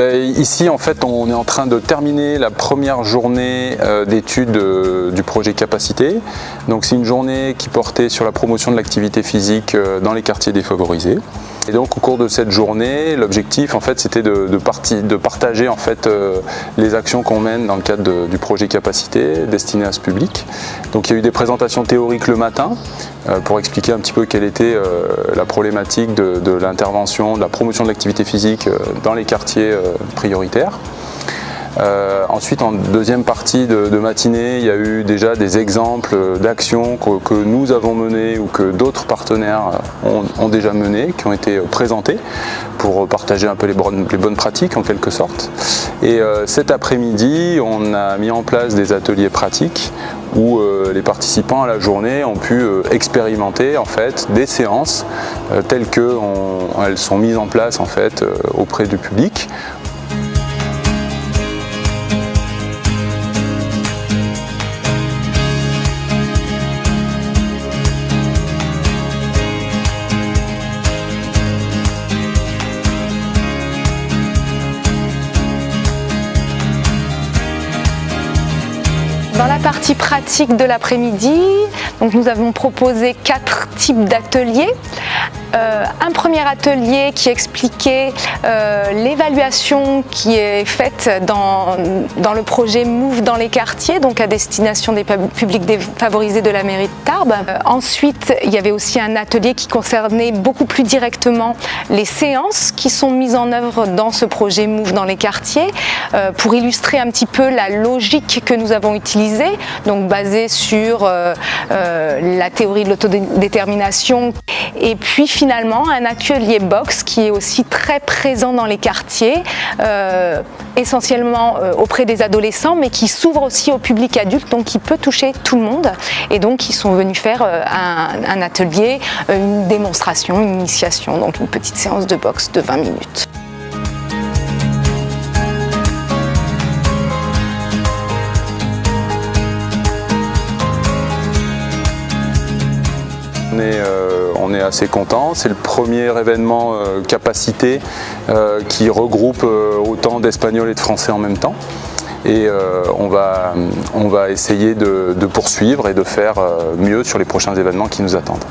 Ici, en fait, on est en train de terminer la première journée d'études du projet Capacité. Donc, c'est une journée qui portait sur la promotion de l'activité physique dans les quartiers défavorisés. Et donc, au cours de cette journée, l'objectif, en fait, c'était de partager en fait les actions qu'on mène dans le cadre du projet Capacité destiné à ce public. Donc, il y a eu des présentations théoriques le matin pour expliquer un petit peu quelle était la problématique de l'intervention, de la promotion de l'activité physique dans les quartiers prioritaires. Ensuite, en deuxième partie de matinée, il y a eu déjà des exemples d'actions que nous avons menées ou que d'autres partenaires ont déjà menées, qui ont été présentées pour partager un peu les bonnes pratiques en quelque sorte. Et cet après-midi, on a mis en place des ateliers pratiques où les participants à la journée ont pu expérimenter en fait des séances telles qu'elles sont mises en place en fait auprès du public. Dans la partie pratique de l'après-midi, nous avons proposé 4 types d'ateliers. Un premier atelier qui expliquait l'évaluation qui est faite dans le projet Move dans les quartiers, donc à destination des publics défavorisés de la mairie de Tarbes. Ensuite, il y avait aussi un atelier qui concernait beaucoup plus directement les séances qui sont mises en œuvre dans ce projet Move dans les quartiers pour illustrer un petit peu la logique que nous avons utilisée, donc basée sur la théorie de l'autodétermination. Et puis finalement un atelier box qui est aussi très présent dans les quartiers, essentiellement auprès des adolescents, mais qui s'ouvre aussi au public adulte, donc qui peut toucher tout le monde. Et donc ils sont venus faire un atelier, une démonstration, une initiation, donc une petite séance de boxe de 20 minutes. On est assez content. C'est le premier événement Capacité qui regroupe autant d'Espagnols et de Français en même temps. Et on va essayer de poursuivre et de faire mieux sur les prochains événements qui nous attendent.